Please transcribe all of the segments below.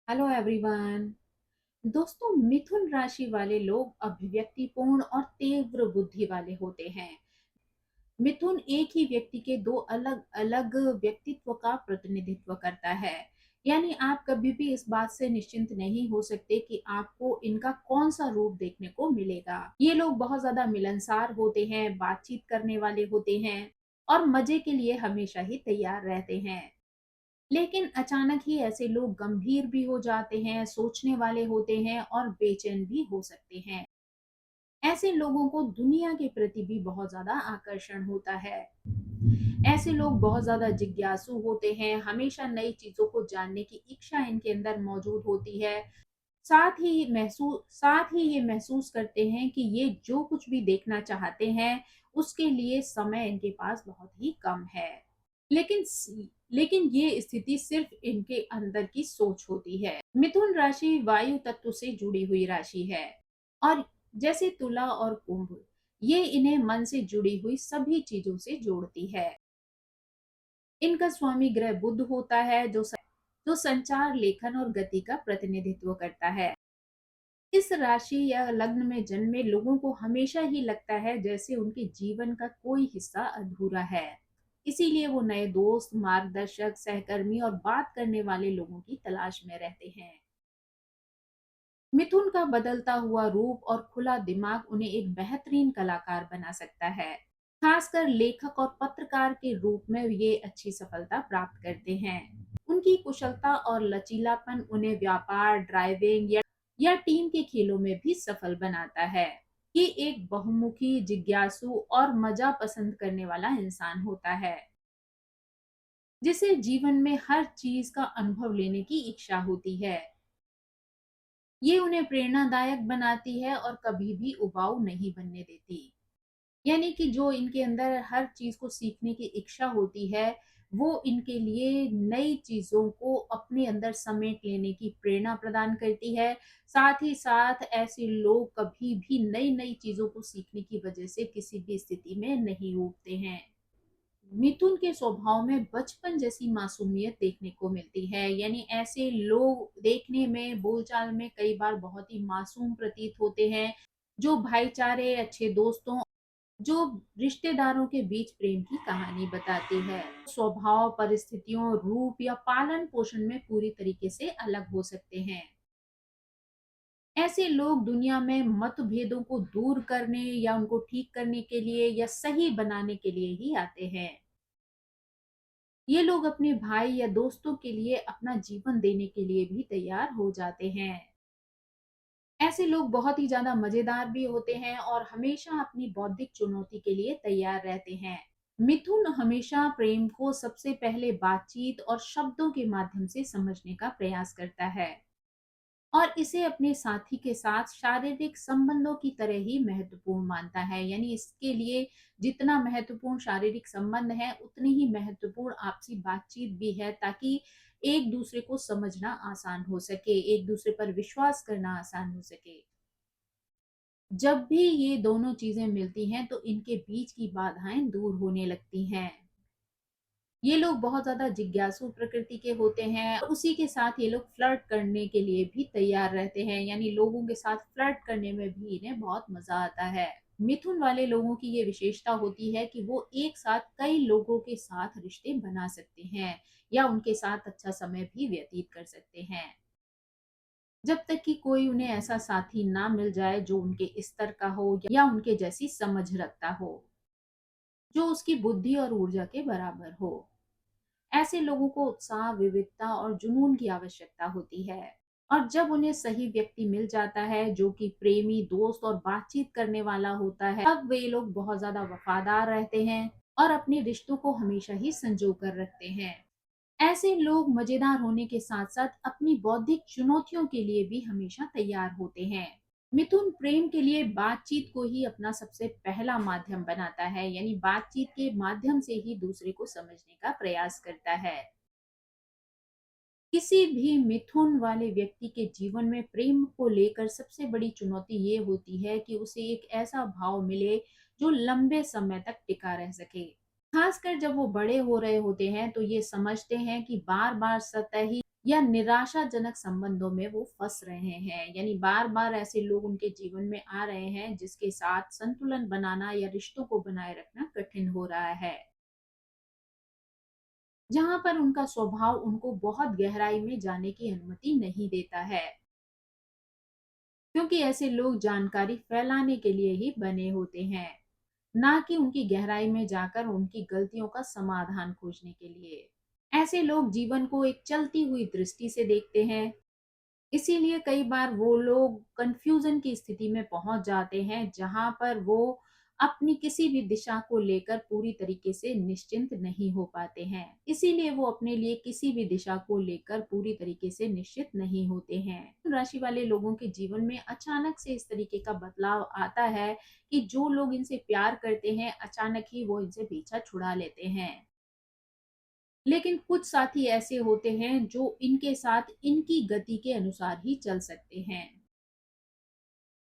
Hello everyone. दोस्तों, मिथुन राशि वाले लोग अभिव्यक्तिपूर्ण और तीव्र बुद्धि वाले होते हैं। मिथुन एक ही व्यक्ति के दो अलग अलग व्यक्तित्व का प्रतिनिधित्व करता है। यानी आप कभी भी इस बात से निश्चिंत नहीं हो सकते कि आपको इनका कौन सा रूप देखने को मिलेगा। ये लोग बहुत ज्यादा मिलनसार होते हैं, बातचीत करने वाले होते हैं और मजे के लिए हमेशा ही तैयार रहते हैं। लेकिन अचानक ही ऐसे लोग गंभीर भी हो जाते हैं, सोचने वाले होते हैं और बेचैन भी हो सकते हैं। ऐसे लोगों को दुनिया के प्रति भी बहुत ज्यादा आकर्षण होता है। ऐसे लोग बहुत ज्यादा जिज्ञासु होते हैं, हमेशा नई चीजों को जानने की इच्छा इनके अंदर मौजूद होती है। साथ ही ये महसूस करते हैं कि ये जो कुछ भी देखना चाहते हैं उसके लिए समय इनके पास बहुत ही कम है। लेकिन लेकिन ये स्थिति सिर्फ इनके अंदर की सोच होती है। मिथुन राशि वायु तत्व से जुड़ी हुई राशि है और जैसे तुला और कुंभ, ये इन्हें मन से जुड़ी हुई सभी चीजों से जोड़ती है। इनका स्वामी ग्रह बुध होता है जो संचार, लेखन और गति का प्रतिनिधित्व करता है। इस राशि या लग्न में जन्मे लोगों को हमेशा ही लगता है जैसे उनके जीवन का कोई हिस्सा अधूरा है। इसीलिए वो नए दोस्त, मार्गदर्शक, सहकर्मी और बात करने वाले लोगों की तलाश में रहते हैं। मिथुन का बदलता हुआ रूप और खुला दिमाग उन्हें एक बेहतरीन कलाकार बना सकता है। खासकर लेखक और पत्रकार के रूप में ये अच्छी सफलता प्राप्त करते हैं। उनकी कुशलता और लचीलापन उन्हें व्यापार, ड्राइविंग या टीम के खेलों में भी सफल बनाता है। ये एक बहुमुखी, जिज्ञासु और मजा पसंद करने वाला इंसान होता है, जिसे जीवन में हर चीज का अनुभव लेने की इच्छा होती है। ये उन्हें प्रेरणादायक बनाती है और कभी भी उबाऊ नहीं बनने देती। यानी कि जो इनके अंदर हर चीज को सीखने की इच्छा होती है, वो इनके लिए नई चीजों को अपने अंदर समेट लेने की प्रेरणा प्रदान करती है। साथ ही साथ ऐसे लोग कभी भी नई नई चीजों को सीखने की वजह से किसी भी स्थिति में नहीं ऊबते हैं। मिथुन के स्वभाव में बचपन जैसी मासूमियत देखने को मिलती है। यानी ऐसे लोग देखने में, बोलचाल में कई बार बहुत ही मासूम प्रतीत होते हैं, जो भाईचारे, अच्छे दोस्तों, जो रिश्तेदारों के बीच प्रेम की कहानी बताती है। स्वभाव, परिस्थितियों, रूप या पालन पोषण में पूरी तरीके से अलग हो सकते हैं। ऐसे लोग दुनिया में मतभेदों को दूर करने या उनको ठीक करने के लिए या सही बनाने के लिए ही आते हैं। ये लोग अपने भाई या दोस्तों के लिए अपना जीवन देने के लिए भी तैयार हो जाते हैं। ऐसे लोग बहुत ही ज्यादा मजेदार भी होते हैं और हमेशा अपनी बौद्धिक चुनौती के लिए तैयार रहते हैं। मिथुन हमेशा प्रेम को सबसे पहले बातचीत और शब्दों के माध्यम से समझने का प्रयास करता है और इसे अपने साथी के साथ शारीरिक संबंधों की तरह ही महत्वपूर्ण मानता है। यानी इसके लिए जितना महत्वपूर्ण शारीरिक संबंध है, उतनी ही महत्वपूर्ण आपसी बातचीत भी है, ताकि एक दूसरे को समझना आसान हो सके, एक दूसरे पर विश्वास करना आसान हो सके। जब भी ये दोनों चीजें मिलती हैं तो इनके बीच की बाधाएं दूर होने लगती हैं। ये लोग बहुत ज्यादा जिज्ञासु प्रकृति के होते हैं, उसी के साथ ये लोग फ्लर्ट करने के लिए भी तैयार रहते हैं। यानी लोगों के साथ फ्लर्ट करने में भी इन्हें बहुत मजा आता है। मिथुन वाले लोगों की ये विशेषता होती है कि वो एक साथ कई लोगों के साथ रिश्ते बना सकते हैं या उनके साथ अच्छा समय भी व्यतीत कर सकते हैं, जब तक कि कोई उन्हें ऐसा साथी ना मिल जाए जो उनके स्तर का हो या उनके जैसी समझ रखता हो, जो उसकी बुद्धि और ऊर्जा के बराबर हो। ऐसे लोगों को उत्साह, विविधता और जुनून की आवश्यकता होती है। और जब उन्हें सही व्यक्ति मिल जाता है जो कि प्रेमी, दोस्त और बातचीत करने वाला होता है, तब वे लोग बहुत ज्यादा वफादार रहते हैं और अपने रिश्तों को हमेशा ही संजो कर रखते हैं। ऐसे लोग मजेदार होने के साथ साथ अपनी बौद्धिक चुनौतियों के लिए भी हमेशा तैयार होते हैं। मिथुन प्रेम के लिए बातचीत को ही अपना सबसे पहला माध्यम बनाता है। यानी बातचीत के माध्यम से ही दूसरे को समझने का प्रयास करता है। किसी भी मिथुन वाले व्यक्ति के जीवन में प्रेम को लेकर सबसे बड़ी चुनौती ये होती है कि उसे एक ऐसा भाव मिले जो लंबे समय तक टिका रह सके। खासकर जब वो बड़े हो रहे होते हैं तो ये समझते हैं कि बार बार सतही या निराशाजनक संबंधों में वो फंस रहे हैं, यानी बार बार ऐसे लोग उनके जीवन में आ रहे हैं जिसके साथ संतुलन बनाना या रिश्तों को बनाए रखना कठिन हो रहा है, जहां पर उनका स्वभाव उनको बहुत गहराई में जाने की अनुमति नहीं देता है, क्योंकि ऐसे लोग जानकारी फैलाने के लिए ही बने होते हैं, ना कि उनकी गहराई में जाकर उनकी गलतियों का समाधान खोजने के लिए। ऐसे लोग जीवन को एक चलती हुई दृष्टि से देखते हैं, इसीलिए कई बार वो लोग कंफ्यूजन की स्थिति में पहुंच जाते हैं, जहां पर वो अपनी किसी भी दिशा को लेकर पूरी तरीके से निश्चिंत नहीं हो पाते हैं। इसीलिए वो अपने लिए किसी भी दिशा को लेकर पूरी तरीके से निश्चित नहीं होते हैं। राशि वाले लोगों के जीवन में अचानक से इस तरीके का बदलाव आता है कि जो लोग इनसे प्यार करते हैं, अचानक ही वो इनसे पीछा छुड़ा लेते हैं। लेकिन कुछ साथी ऐसे होते हैं जो इनके साथ इनकी गति के अनुसार ही चल सकते हैं,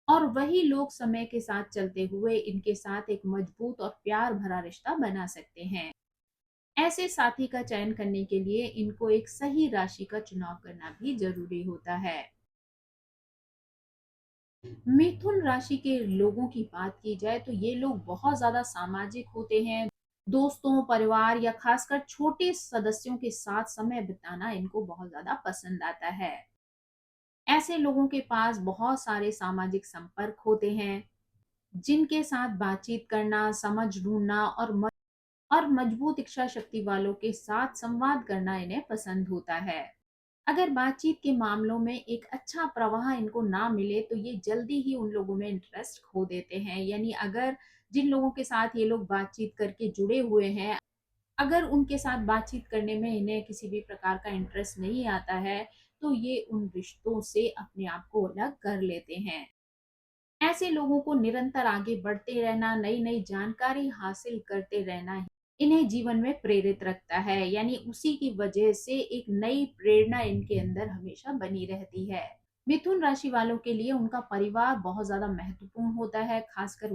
और वही लोग समय के साथ चलते हुए इनके साथ एक मजबूत और प्यार भरा रिश्ता बना सकते हैं। ऐसे साथी का चयन करने के लिए इनको एक सही राशि का चुनाव करना भी जरूरी होता है। मिथुन राशि के लोगों की बात की जाए तो ये लोग बहुत ज्यादा सामाजिक होते हैं। दोस्तों, परिवार या खासकर छोटे सदस्यों के साथ समय बिताना इनको बहुत ज्यादा पसंद आता है। ऐसे लोगों के पास बहुत सारे सामाजिक संपर्क होते हैं, जिनके साथ बातचीत करना, समझ ढूंढना और मजबूत इच्छा शक्ति वालों के साथ संवाद करना इन्हें पसंद होता है। अगर बातचीत के मामलों में एक अच्छा प्रवाह इनको ना मिले तो ये जल्दी ही उन लोगों में इंटरेस्ट खो देते हैं, यानी अगर जिन लोगों के साथ ये लोग बातचीत करके जुड़े हुए हैं, अगर उनके साथ बातचीत करने में इन्हें किसी भी प्रकार का इंटरेस्ट नहीं आता है, तो ये उन रिश्तों से अपने आप को अलग कर लेते हैं। ऐसे लोगों को निरंतर आगे बढ़ते रहना, नई नई जानकारी हासिल करते रहना ही इन्हें जीवन में प्रेरित रखता है, यानी उसी की वजह से एक नई प्रेरणा इनके अंदर हमेशा बनी रहती है। मिथुन राशि वालों के लिए उनका परिवार बहुत ज्यादा महत्वपूर्ण होता है, खासकर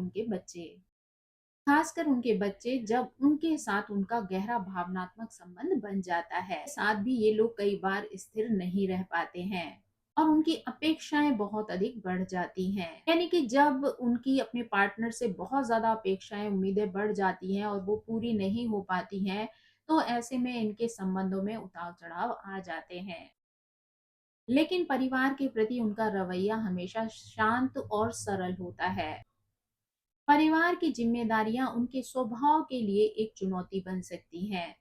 उनके बच्चे, जब उनके साथ उनका गहरा भावनात्मक संबंध बन जाता है। साथ भी ये लोग कई बार स्थिर नहीं रह पाते हैं और उनकी अपेक्षाएं बहुत अधिक बढ़ जाती हैं, यानी कि जब उनकी अपने पार्टनर से बहुत ज्यादा अपेक्षाएं, उम्मीदें बढ़ जाती हैं और वो पूरी नहीं हो पाती हैं, तो ऐसे में इनके संबंधों में उतार चढ़ाव आ जाते हैं। लेकिन परिवार के प्रति उनका रवैया हमेशा शांत और सरल होता है। परिवार की जिम्मेदारियां उनके स्वभाव के लिए एक चुनौती बन सकती हैं,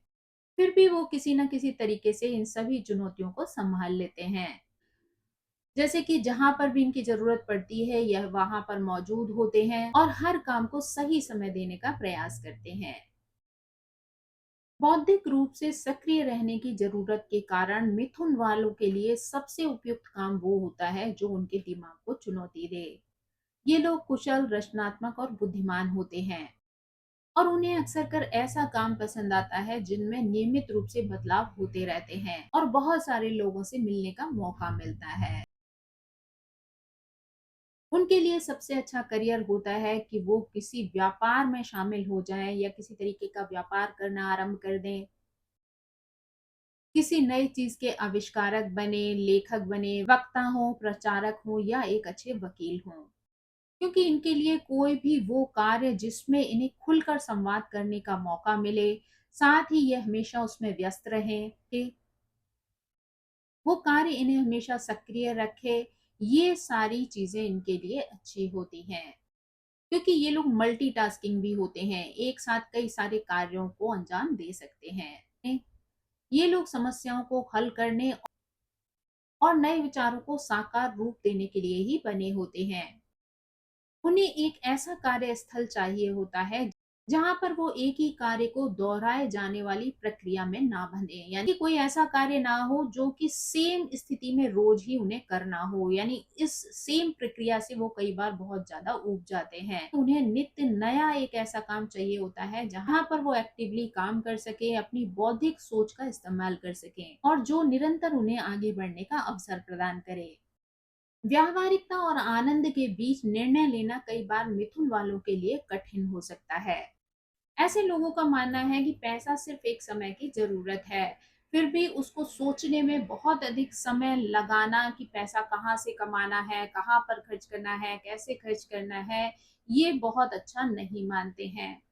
फिर भी वो किसी न किसी तरीके से इन सभी चुनौतियों को संभाल लेते हैं। जैसे कि जहां पर भी इनकी जरूरत पड़ती है यह वहां पर मौजूद होते हैं और हर काम को सही समय देने का प्रयास करते हैं। बौद्धिक रूप से सक्रिय रहने की जरूरत के कारण मिथुन वालों के लिए सबसे उपयुक्त काम वो होता है जो उनके दिमाग को चुनौती दे। ये लोग कुशल, रचनात्मक और बुद्धिमान होते हैं, और उन्हें अक्सर कर ऐसा काम पसंद आता है जिनमें नियमित रूप से बदलाव होते रहते हैं और बहुत सारे लोगों से मिलने का मौका मिलता है। उनके लिए सबसे अच्छा करियर होता है कि वो किसी व्यापार में शामिल हो जाएं या किसी तरीके का व्यापार करना आरंभ कर दें, किसी नई चीज के आविष्कारक बने, लेखक बने, वक्ता हो, प्रचारक हो या एक अच्छे वकील हो। क्योंकि इनके लिए कोई भी वो कार्य जिसमें इन्हें खुलकर संवाद करने का मौका मिले, साथ ही ये हमेशा उसमें व्यस्त रहें, कि वो कार्य इन्हें हमेशा सक्रिय रखे, ये सारी चीजें इनके लिए अच्छी होती हैं। क्योंकि ये लोग मल्टीटास्किंग भी होते हैं, एक साथ कई सारे कार्यों को अंजाम दे सकते हैं। ये लोग समस्याओं को हल करने और नए विचारों को साकार रूप देने के लिए ही बने होते हैं। उन्हें एक ऐसा कार्यस्थल चाहिए होता है जहां पर वो एक ही कार्य को दोहराए जाने वाली प्रक्रिया में ना बंधे, यानी कोई ऐसा कार्य ना हो जो कि सेम स्थिति में रोज ही उन्हें करना हो, यानी इस सेम प्रक्रिया से वो कई बार बहुत ज्यादा ऊब जाते हैं। उन्हें नित्य नया एक ऐसा काम चाहिए होता है जहां पर वो एक्टिवली काम कर सके, अपनी बौद्धिक सोच का इस्तेमाल कर सके और जो निरंतर उन्हें आगे बढ़ने का अवसर प्रदान करे। व्यावहारिकता और आनंद के बीच निर्णय लेना कई बार मिथुन वालों के लिए कठिन हो सकता है। ऐसे लोगों का मानना है कि पैसा सिर्फ एक समय की जरूरत है, फिर भी उसको सोचने में बहुत अधिक समय लगाना कि पैसा कहाँ से कमाना है, कहाँ पर खर्च करना है, कैसे खर्च करना है, ये बहुत अच्छा नहीं मानते हैं।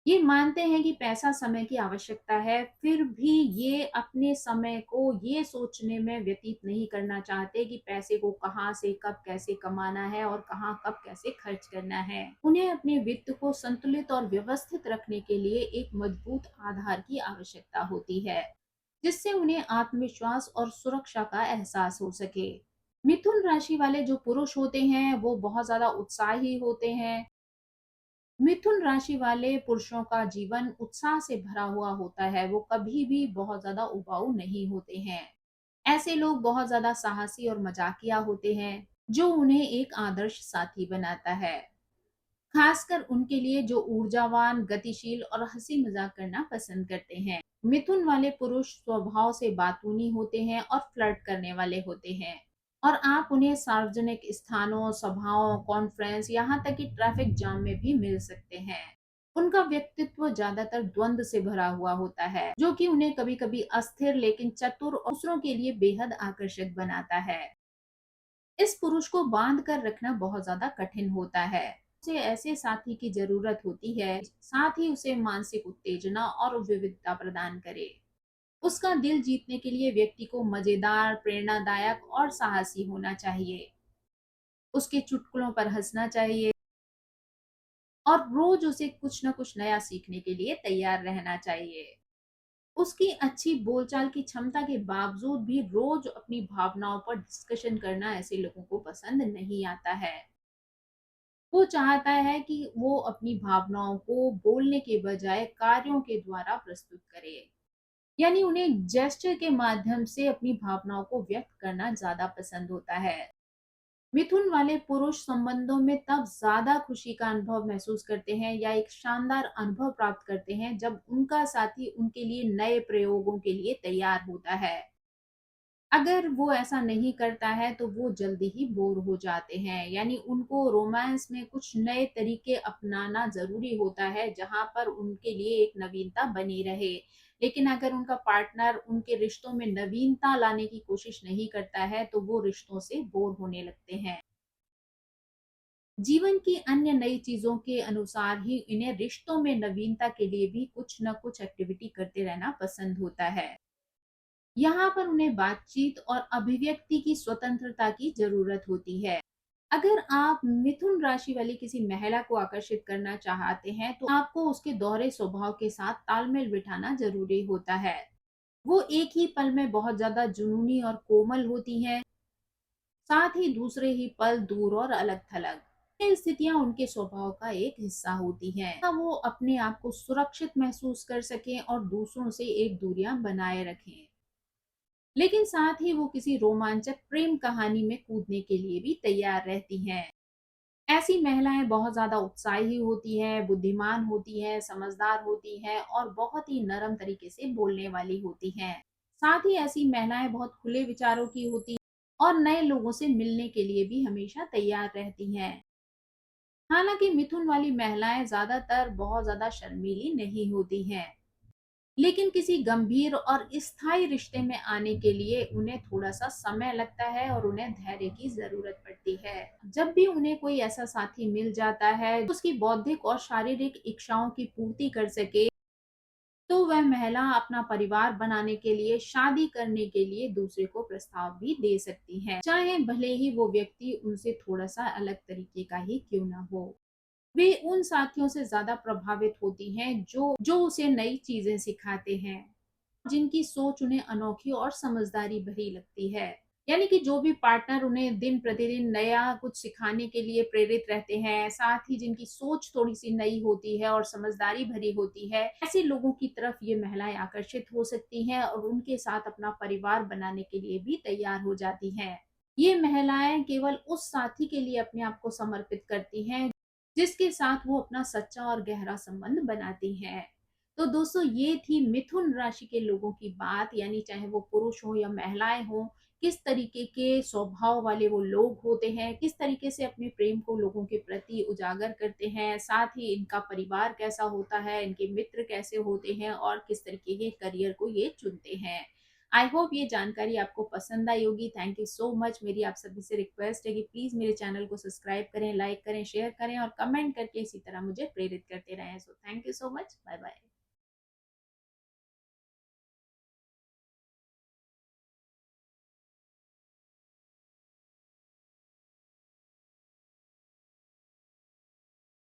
ये मानते हैं कि पैसा समय की आवश्यकता है, फिर भी ये अपने समय को ये सोचने में व्यतीत नहीं करना चाहते कि पैसे को कहाँ से कब कैसे कमाना है और कहाँ कब कैसे खर्च करना है। उन्हें अपने वित्त को संतुलित और व्यवस्थित रखने के लिए एक मजबूत आधार की आवश्यकता होती है, जिससे उन्हें आत्मविश्वास और सुरक्षा का एहसास हो सके। मिथुन राशि वाले जो पुरुष होते हैं वो बहुत ज्यादा उत्साही होते हैं। मिथुन राशि वाले पुरुषों का जीवन उत्साह से भरा हुआ होता है, वो कभी भी बहुत ज्यादा उबाऊ नहीं होते हैं। ऐसे लोग बहुत ज्यादा साहसी और मजाकिया होते हैं, जो उन्हें एक आदर्श साथी बनाता है, खासकर उनके लिए जो ऊर्जावान, गतिशील और हंसी मजाक करना पसंद करते हैं। मिथुन वाले पुरुष स्वभाव से बातूनी होते हैं और फ्लर्ट करने वाले होते हैं, और आप उन्हें सार्वजनिक स्थानों, सभाओं, कॉन्फ्रेंस, यहाँ तक कि ट्रैफिक जाम में भी मिल सकते हैं। उनका व्यक्तित्व ज्यादातर द्वंद से भरा हुआ होता है, जो कि उन्हें कभी-कभी अस्थिर लेकिन चतुर और दूसरों के लिए बेहद आकर्षक बनाता है। इस पुरुष को बांध कर रखना बहुत ज्यादा कठिन होता है। उसे ऐसे साथी की जरूरत होती है, साथ ही उसे मानसिक उत्तेजना और विविधता प्रदान करे। उसका दिल जीतने के लिए व्यक्ति को मजेदार, प्रेरणादायक और साहसी होना चाहिए। उसके चुटकुलों पर हंसना चाहिए और रोज उसे कुछ न कुछ नया सीखने के लिए तैयार रहना चाहिए। उसकी अच्छी बोलचाल की क्षमता के बावजूद भी रोज अपनी भावनाओं पर डिस्कशन करना ऐसे लोगों को पसंद नहीं आता है। वो चाहता है कि वो अपनी भावनाओं को बोलने के बजाय कार्यों के द्वारा प्रस्तुत करे। यानी उन्हें जेस्चर के माध्यम से अपनी भावनाओं को व्यक्त करना ज्यादा पसंद होता है। मिथुन वाले पुरुष संबंधों में तब ज्यादा खुशी का अनुभव महसूस करते हैं या एक शानदार अनुभव प्राप्त करते हैं जब उनका साथी उनके लिए नए प्रयोगों के लिए तैयार होता है। अगर वो ऐसा नहीं करता है तो वो जल्दी ही बोर हो जाते हैं। यानी उनको रोमांस में कुछ नए तरीके अपनाना जरूरी होता है, जहां पर उनके लिए एक नवीनता बनी रहे। लेकिन अगर उनका पार्टनर उनके रिश्तों में नवीनता लाने की कोशिश नहीं करता है तो वो रिश्तों से बोर होने लगते हैं। जीवन की अन्य नई चीजों के अनुसार ही इन्हें रिश्तों में नवीनता के लिए भी कुछ न कुछ एक्टिविटी करते रहना पसंद होता है। यहाँ पर उन्हें बातचीत और अभिव्यक्ति की स्वतंत्रता की जरूरत होती है। अगर आप मिथुन राशि वाली किसी महिला को आकर्षित करना चाहते हैं तो आपको उसके दोहरे स्वभाव के साथ तालमेल बिठाना जरूरी होता है। वो एक ही पल में बहुत ज्यादा जुनूनी और कोमल होती हैं, साथ ही दूसरे ही पल दूर और अलग थलग। ये स्थितियां उनके स्वभाव का एक हिस्सा होती हैं। वो अपने आप को सुरक्षित महसूस कर सकें और दूसरों से एक दूरियां बनाए रखें, लेकिन साथ ही वो किसी रोमांचक प्रेम कहानी में कूदने के लिए भी तैयार रहती हैं। ऐसी महिलाएं बहुत ज्यादा उत्साही होती हैं, बुद्धिमान होती हैं, समझदार होती हैं और बहुत ही नरम तरीके से बोलने वाली होती हैं। साथ ही ऐसी महिलाएं बहुत खुले विचारों की होती हैं और नए लोगों से मिलने के लिए भी हमेशा तैयार रहती हैं। हालांकि मिथुन वाली महिलाएं ज्यादातर बहुत ज्यादा शर्मीली नहीं होती हैं, लेकिन किसी गंभीर और स्थायी रिश्ते में आने के लिए उन्हें थोड़ा सा समय लगता है और उन्हें धैर्य की जरूरत पड़ती है। जब भी उन्हें कोई ऐसा साथी मिल जाता है जो उसकी बौद्धिक और शारीरिक इच्छाओं की पूर्ति कर सके, तो वह महिला अपना परिवार बनाने के लिए, शादी करने के लिए दूसरे को प्रस्ताव भी दे सकती है, चाहे भले ही वो व्यक्ति उनसे थोड़ा सा अलग तरीके का ही क्यों ना हो। वे उन साथियों से ज्यादा प्रभावित होती हैं जो जो उसे नई चीजें सिखाते हैं, जिनकी सोच उन्हें अनोखी और समझदारी भरी लगती है। यानी कि जो भी पार्टनर उन्हें दिन प्रतिदिन नया कुछ सिखाने के लिए प्रेरित रहते हैं, साथ ही जिनकी सोच थोड़ी सी नई होती है और समझदारी भरी होती है, ऐसे लोगों की तरफ ये महिलाएं आकर्षित हो सकती हैं और उनके साथ अपना परिवार बनाने के लिए भी तैयार हो जाती हैं। ये महिलाएं केवल उस साथी के लिए अपने आप को समर्पित करती हैं जिसके साथ वो अपना सच्चा और गहरा संबंध बनाती हैं। तो दोस्तों, ये थी मिथुन राशि के लोगों की बात, यानी चाहे वो पुरुष हो या महिलाएं हो, किस तरीके के स्वभाव वाले वो लोग होते हैं, किस तरीके से अपने प्रेम को लोगों के प्रति उजागर करते हैं, साथ ही इनका परिवार कैसा होता है, इनके मित्र कैसे होते हैं और किस तरीके के करियर को ये चुनते हैं। आई होप ये जानकारी आपको पसंद आई होगी। Thank you so much. मेरी आप सभी से रिक्वेस्ट है कि प्लीज़ मेरे चैनल को सब्सक्राइब करें, लाइक करें, शेयर करें और कमेंट करके इसी तरह मुझे प्रेरित करते रहें। So thank you so much. Bye bye.